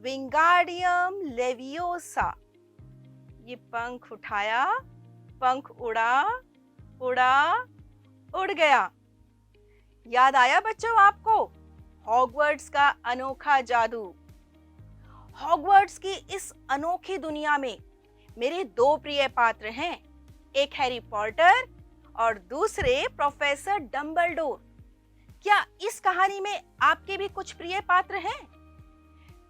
Wingardium leviosa. ये पंख उठाया, पंख उड़ा उड़ा उड़ गया। याद आया बच्चों आपको हॉगवर्ट्स का अनोखा जादू? हॉगवर्ट्स की इस अनोखी दुनिया में मेरे दो प्रिय पात्र हैं, एक हैरी पॉटर और दूसरे प्रोफेसर डंबलडोर। क्या इस कहानी में आपके भी कुछ प्रिय पात्र हैं?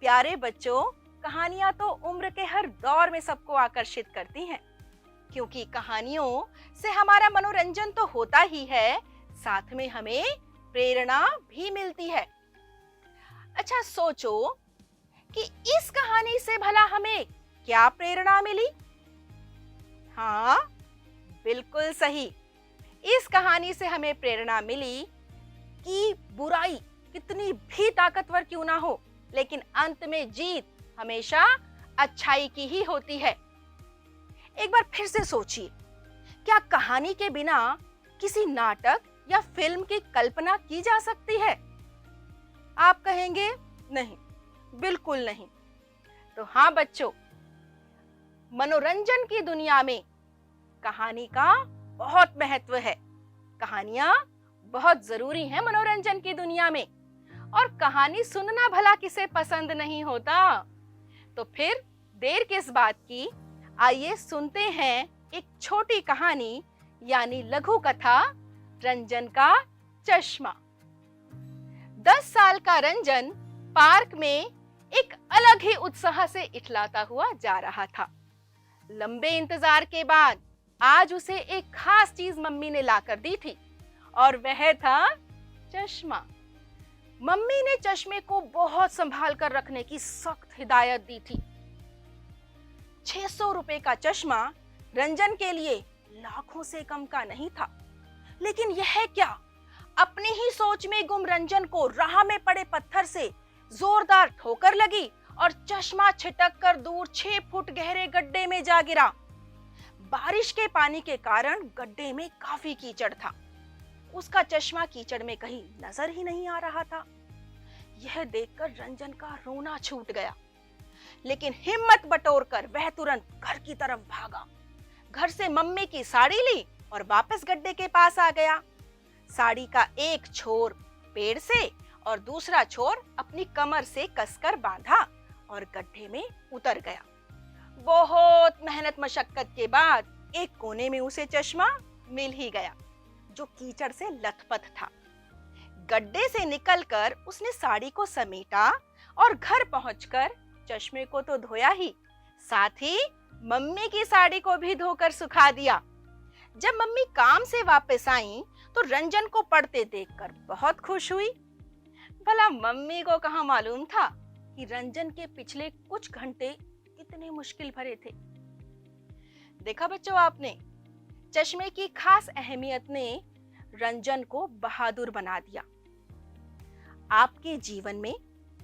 प्यारे बच्चों, कहानियां तो उम्र के हर दौर में सबको आकर्षित करती हैं, क्योंकि कहानियों से हमारा मनोरंजन तो होता ही है, साथ में हमें प्रेरणा भी मिलती है। अच्छा सोचो कि इस कहानी से भला हमें क्या प्रेरणा मिली? हाँ, बिल्कुल सही। इस कहानी से हमें प्रेरणा मिली कि बुराई कितनी भी ताकतवर क्यों ना हो, लेकिन अंत में जीत हमेशा अच्छाई की ही होती है। एक बार फिर से सोचिए, क्या कहानी के बिना किसी नाटक या फिल्म की कल्पना की जा सकती है? आप कहेंगे नहीं, बिल्कुल नहीं। तो हाँ बच्चों, मनोरंजन की दुनिया में कहानी का बहुत महत्व है। कहानियां बहुत जरूरी हैं मनोरंजन की दुनिया में, और कहानी सुनना भला किसे पसंद नहीं होता? तो फिर देर किस बात की, आइए सुनते हैं एक छोटी कहानी यानी लघु कथा, रंजन का चश्मा। 10 साल का रंजन पार्क में एक अलग ही उत्साह से इठलाता हुआ जा रहा था। लंबे इंतजार के बाद आज उसे एक खास चीज मम्मी ने लाकर दी थी, और वह था चश्मा। मम्मी ने चश्मे को बहुत संभाल कर रखने की सख्त हिदायत दी थी। 600 रुपए का चश्मा रंजन के लिए लाखों से कम का नहीं था, लेकिन यह क्या, अपनी ही सोच में गुम रंजन को राह में पड़े पत्थर से जोरदार ठोकर लगी और चश्मा छिटक कर दूर 6 फुट गहरे गड्ढे में जा गिरा। बारिश के पानी के कारण गड्ढे में काफी कीचड़ था। उसका चश्मा कीचड़ में कहीं नजर ही नहीं आ रहा था। यह देखकर रंजन का रोना छूट गया, लेकिन हिम्मत बटोरकर वह तुरंत घर की तरफ भागा। घर से मम्मी की साड़ी ली और वापस गड्ढे के पास आ गया। साड़ी का एक छोर पेड़ से और दूसरा छोर अपनी कमर से कसकर बांधा और गड्ढे में उतर गया। बहुत मेहनत मशक्कत के बाद एक कोने में उसे चश्मा मिल ही गया, जो कीचड़ से लथपथ था। गड्ढे से निकलकर उसने साड़ी को समेटा और घर पहुंचकर चश्मे को तो धोया ही, साथ ही मम्मी की साड़ी को भी धोकर सुखा दिया। जब मम्मी काम से वापस आई तो रंजन को पड़ते देखकर बहुत खुश हुई। भला मम्मी को कहाँ मालूम था कि रंजन के पिछले कुछ घंटे कितने मुश्किल भरे थे। देखा बच्चों आपने, चश्मे की खास अहमियत ने रंजन को बहादुर बना दिया। आपके जीवन में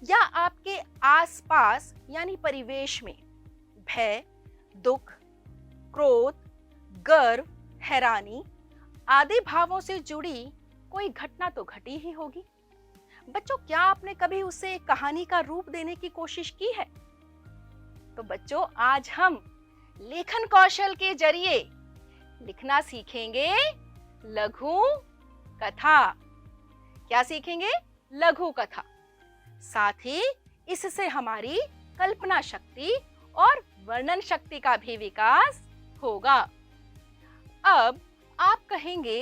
या आपके आसपास यानी परिवेश में भय, दुख, क्रोध, गर्व, हैरानी आदि भावों से जुड़ी कोई घटना तो घटी ही होगी। बच्चों, क्या आपने कभी उसे एक कहानी का रूप देने की कोशिश की है? तो बच्चों, आज हम लेखन कौशल के जरिए लिखना सीखेंगे लघु कथा। क्या सीखेंगे? लघु कथा। साथ ही इससे हमारी कल्पना शक्ति और वर्णन शक्ति का भी विकास होगा। अब आप कहेंगे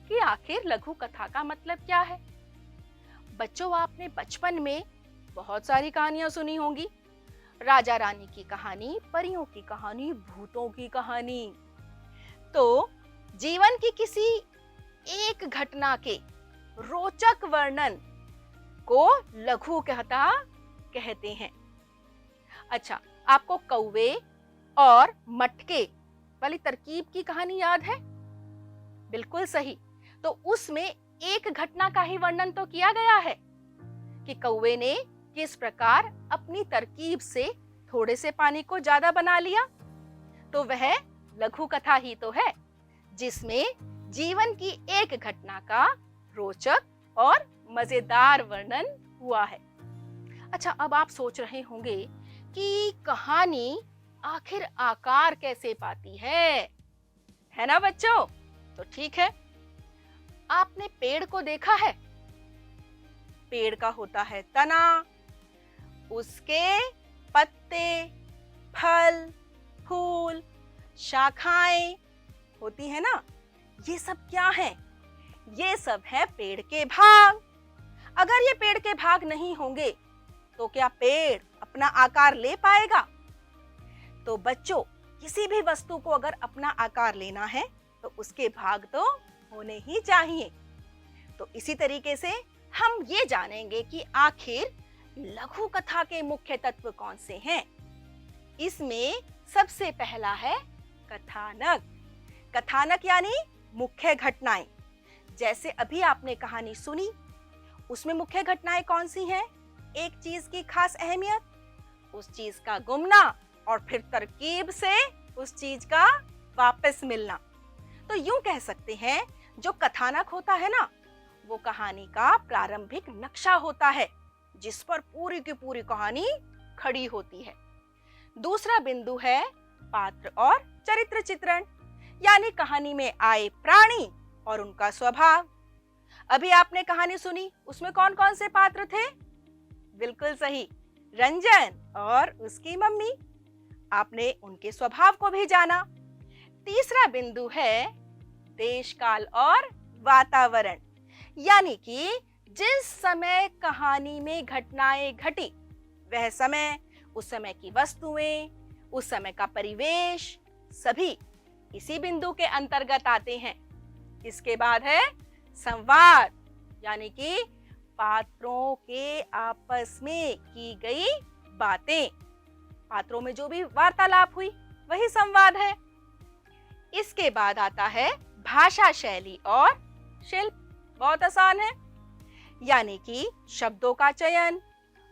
कि आखिर लघु कथा का मतलब क्या है? बच्चों, आपने बचपन में बहुत सारी कहानियां सुनी होंगी। राजा रानी की कहानी, परियों की कहानी, भूतों की कहानी। तो जीवन की किसी एक घटना के रोचक वर्णन को लघु कथा कहते हैं। अच्छा, आपको कौवे और मटके वाली तरकीब की कहानी याद है? बिल्कुल सही। तो उसमें एक घटना का ही वर्णन तो किया गया है कि कौवे ने किस प्रकार अपनी तरकीब से थोड़े से पानी को ज्यादा बना लिया, तो वह लघु कथा ही तो है, जिसमें जीवन की एक घटना का रोचक और मजेदार वर्णन हुआ है। अच्छा, अब आप सोच रहे होंगे कि कहानी आखिर आकार कैसे पाती है ना बच्चों? तो ठीक है, आपने पेड़ को देखा है? पेड़ का होता है तना, उसके पत्ते, फल, फूल, शाखाएं होती है ना। ये सब क्या है? ये सब है पेड़ के भाग। अगर ये पेड़ के भाग नहीं होंगे तो क्या पेड़ अपना आकार ले पाएगा? तो बच्चों, किसी भी वस्तु को अगर अपना आकार लेना है तो उसके भाग तो होने ही चाहिए। तो इसी तरीके से हम ये जानेंगे कि आखिर लघु कथा के मुख्य तत्व कौन से हैं। इसमें सबसे पहला है कथानक। कथानक यानी मुख्य घटनाएं। जैसे अभी आपने कहानी सुनी, उसमें मुख्य घटनाएं कौन सी हैं? एक चीज की खास अहमियत, उस चीज का गुमना और फिर तरकीब से उस चीज का वापस मिलना। तो यूं कह सकते हैं, जो कथानक होता है ना, वो कहानी का प्रारंभिक नक्शा होता है, जिस पर पूरी की पूरी कहानी खड़ी होती है। दूसरा बिंदु है पात्र और चरित्र चित्रण, यानी कहानी में आए प्राणी और उनका स्वभाव। अभी आपने कहानी सुनी, उसमें कौन कौन से पात्र थे? बिल्कुल सही, रंजन और उसकी मम्मी। आपने उनके स्वभाव को भी जाना। तीसरा बिंदु है देश काल और वातावरण, यानी कि जिस समय कहानी में घटनाएं घटी, वह समय, उस समय की वस्तुएं, उस समय का परिवेश, सभी इसी बिंदु के अंतर्गत आते हैं। इसके बाद है संवाद, यानी कि पात्रों के आपस में की गई बातें, पात्रों में जो भी वार्तालाप हुई वही संवाद है। इसके बाद आता है भाषा शैली और शिल्प। बहुत आसान है, यानी कि शब्दों का चयन,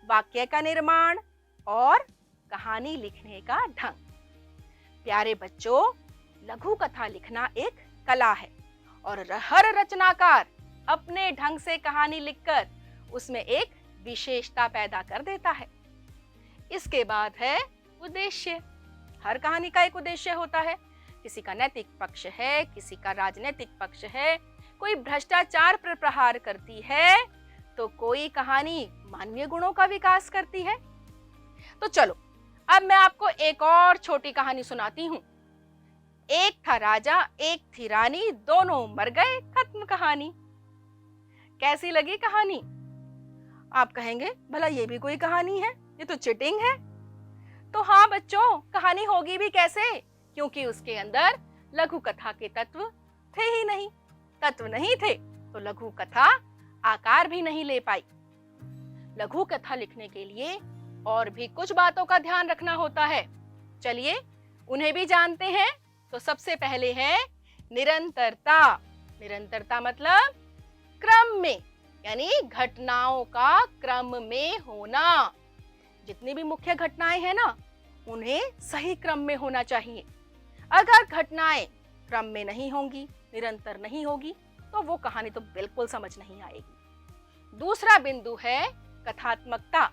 वाक्य का निर्माण और कहानी लिखने का ढंग। प्यारे बच्चों, लघु कथा लिखना एक कला है और हर रचनाकार अपने ढंग से कहानी लिखकर उसमें एक विशेषता पैदा कर देता है। इसके बाद है उद्देश्य। हर कहानी का एक उद्देश्य होता है। किसी का नैतिक पक्ष है, किसी का राजनीतिक पक्ष है, कोई भ्रष्टाचार पर प्रहार करती है, तो कोई कहानी मानवीय गुणों का विकास करती है। तो चलो, अब मैं आपको एक और छोटी कहानी सुनाती हूँ। एक था राजा, एक थी रानी, दोनों मर गए, खत्म कहानी। कैसी लगी कहानी? आप कहेंगे, भला ये भी कोई कहानी है? ये तो चिटिंग है। तो हाँ बच्चों, कहानी होगी भी कैसे, क्योंकि उसके अंदर लघु कथा के तत्व थे ही नहीं। तत्व नहीं थे तो लघु कथा आकार भी नहीं ले पाई। लघु कथा लिखने के लिए और भी कुछ बातों का ध्यान रखना होता है। चलिए उन्हें भी जानते हैं। तो सबसे पहले है निरंतरता। निरंतरता मतलब क्रम में, यानी घटनाओं का क्रम में होना। जितनी भी मुख्य घटनाएं हैं ना, उन्हें सही क्रम में होना चाहिए। अगर घटनाएं क्रम में नहीं होंगी, निरंतर नहीं होगी, तो वो कहानी तो बिल्कुल समझ नहीं आएगी। दूसरा बिंदु है कथात्मकता,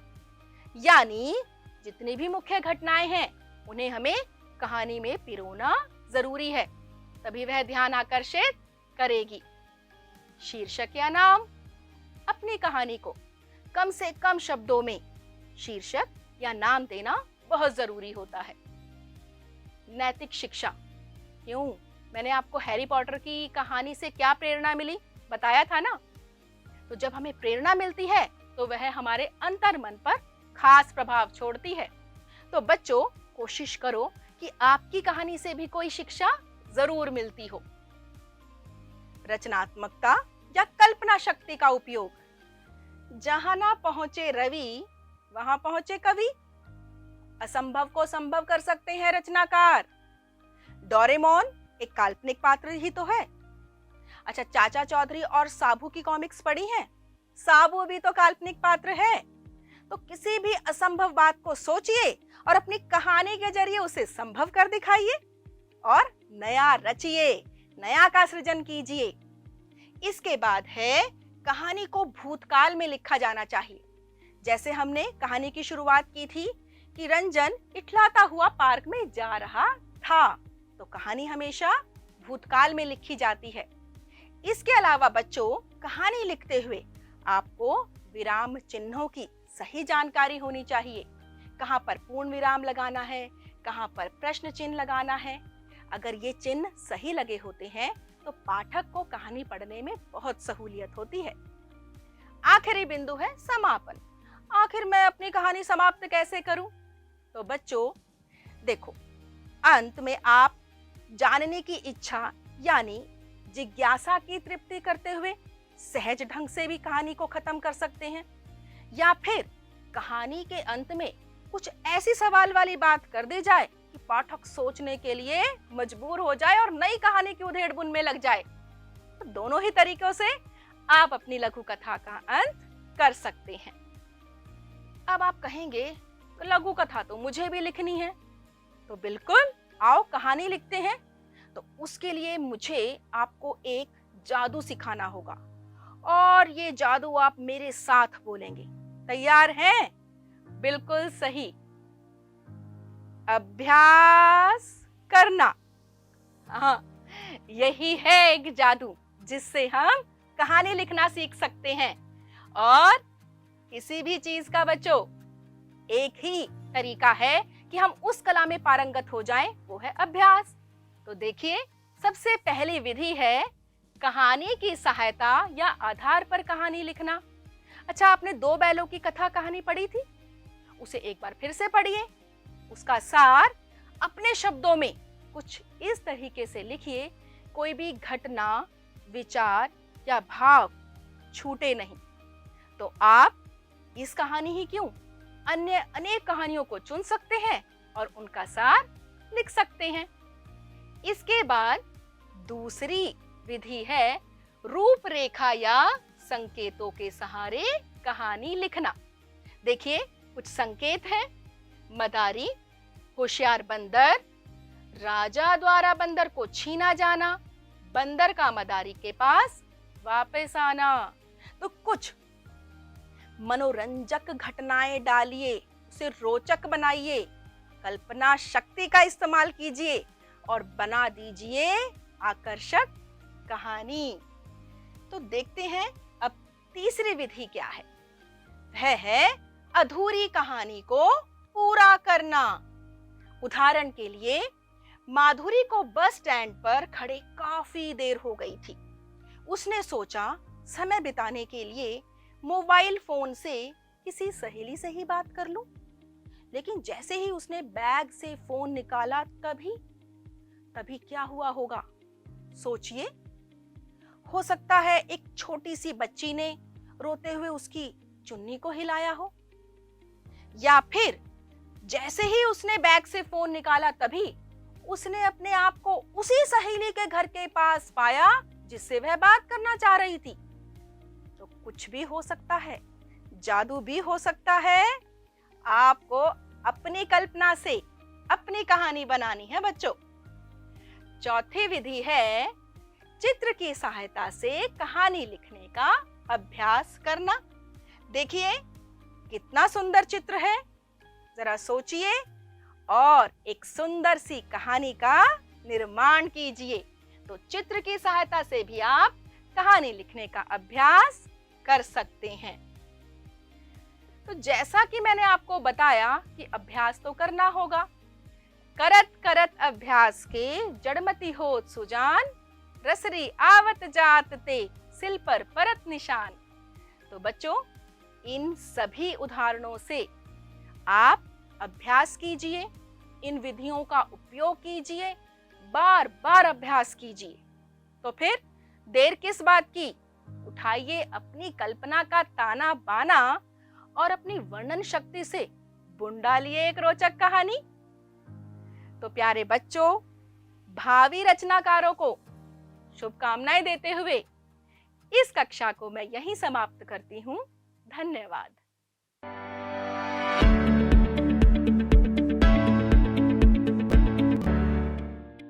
यानी जितनी भी मुख्य घटनाएं हैं उन्हें हमें कहानी में पिरोना जरूरी है, तभी वह ध्यान आकर्षित करेगी। शीर्षक या नाम, अपनी कहानी को कम से कम शब्दों में शीर्षक या नाम देना बहुत जरूरी होता है। नैतिक शिक्षा, क्यों? मैंने आपको हैरी पॉटर की कहानी से क्या प्रेरणा मिली बताया था ना। तो जब हमें प्रेरणा मिलती है तो वह हमारे अंतर्मन पर खास प्रभाव छोड़ती है। तो बच्चों, कोशिश करो कि आपकी कहानी से भी कोई शिक्षा जरूर मिलती हो। रचनात्मकता या कल्पना शक्ति का उपयोग, जहां ना पहुंचे रवि वहां पहुंचे कवि। असंभव को संभव कर सकते हैं रचनाकार। डोरेमोन एक काल्पनिक पात्र ही तो है। अच्छा, चाचा चौधरी और साबू की कॉमिक्स पढ़ी हैं? साबू भी तो काल्पनिक पात्र है। तो किसी भी असंभव बात को सोचिए और अपनी कहानी के जरिए उसे संभव कर दिखाइए और नया रचिए, नया का सृजन कीजिए। इसके बाद है कहानी को भूतकाल में लिखा जाना चाहिए। जैसे हमने कहानी की शुरुआत की थी कि रंजन इठलाता हुआ पार्क में जा रहा था, तो कहानी हमेशा भूतकाल में लिखी जाती है। इसके अलावा बच्चों, कहानी लिखते हुए आपको विराम चिन्हों की सही जानकारी होनी चाहिए। कहाँ पर पूर्ण विराम लगाना है, कहाँ पर प्रश्न चिन्ह लगाना है। अगर ये चिन्ह सही लगे होते हैं तो पाठक को कहानी पढ़ने में बहुत सहूलियत होती है। आखिरी बिंदु है समापन। आखिर मैं अपनी कहानी समाप्त कैसे करूं? तो बच्चों देखो, अंत में आप जानने की इच्छा यानी जिज्ञासा की तृप्ति करते हुए सहज ढंग से भी कहानी को खत्म कर सकते हैं, या फिर कहानी के अंत में कुछ ऐसी सवाल वाली बात कर दी जाए कि पाठक सोचने के लिए मजबूर हो जाए और नई कहानी की उधेड़-बुन में लग जाए। तो दोनों ही तरीकों से आप अपनी लघु कथा का अंत कर सकते हैं। अब आप कहेंगे, लघु कथा तो मुझे भी लिखनी है। तो बिल्कुल, आओ कहानी लिखते हैं। तो उसके लिए मुझे आपको एक जादू सिखाना होगा और ये जादू आप मेरे साथ बोलेंगे। तैयार हैं? बिल्कुल सही, अभ्यास करना। हाँ, यही है एक जादू जिससे हम कहानी लिखना सीख सकते हैं। और किसी भी चीज का बच्चों एक ही तरीका है कि हम उस कला में पारंगत हो जाएं, वो है अभ्यास। तो देखिए, सबसे पहली विधि है कहानी की सहायता या आधार पर कहानी लिखना। अच्छा, आपने दो बैलों की कथा कहानी पढ़ी थी, उसे एक बार फिर से पढ़िए। उसका सार अपने शब्दों में कुछ इस तरीके से लिखिए, कोई भी घटना, विचार या भाव छूटे नहीं। तो आप इस कहानी ही क्यों, अन्य अनेक कहानियों को चुन सकते हैं और उनका सार लिख सकते हैं। इसके बाद दूसरी विधि है रूपरेखा या संकेतों के सहारे कहानी लिखना। देखिए, कुछ संकेत हैं। मदारी, होशियार बंदर, राजा द्वारा बंदर को छीना जाना, बंदर का मदारी के पास वापस आना। तो कुछ मनोरंजक घटनाएं डालिए, उसे रोचक बनाइए, कल्पना शक्ति का इस्तेमाल कीजिए और बना दीजिए आकर्षक कहानी। तो देखते हैं अब तीसरी विधि क्या है। वह है अधूरी कहानी को पूरा करना। उदाहरण के लिए, माधुरी को बस स्टैंड पर खड़े काफी देर हो गई थी। उसने सोचा समय बिताने के लिए मोबाइल फोन से किसी सहेली से ही बात कर लूं। लेकिन जैसे ही उसने बैग से फोन निकाला तभी क्या हुआ होगा? सोचिए। हो सकता है एक छोटी सी बच्ची ने रोते हुए उसकी चुन्नी को हिलाया हो, या फिर जैसे ही उसने बैग से फोन निकाला तभी उसने अपने आप को उसी सहेली के घर के पास पाया जिससे वह बात करना चाह रही थी। तो कुछ भी हो सकता है, जादू भी हो सकता है। आपको अपनी कल्पना से अपनी कहानी बनानी है बच्चों। चौथी विधि है चित्र की सहायता से कहानी लिखने का अभ्यास करना। देखिए, कितना सुंदर चित्र है, जरा सोचिए और एक सुंदर सी कहानी का निर्माण कीजिए। तो चित्र की सहायता से भी आप कहानी लिखने का अभ्यास कर सकते हैं। तो जैसा कि मैंने आपको बताया कि अभ्यास तो करना होगा। करत करत अभ्यास के जड़मती होत सुजान, रसरी आवत जात ते सिल पर परत निशान। तो बच्चों, इन सभी उदाहरणों से आप अभ्यास कीजिए, इन विधियों का उपयोग कीजिए, बार बार अभ्यास कीजिए। तो फिर देर किस बात की? उठाइए अपनी कल्पना का ताना बाना और अपनी वर्णन शक्ति से बुन डालिए एक रोचक कहानी। तो प्यारे बच्चों, भावी रचनाकारों को शुभकामनाएं देते हुए इस कक्षा को मैं यहीं समाप्त करती हूँ। धन्यवाद।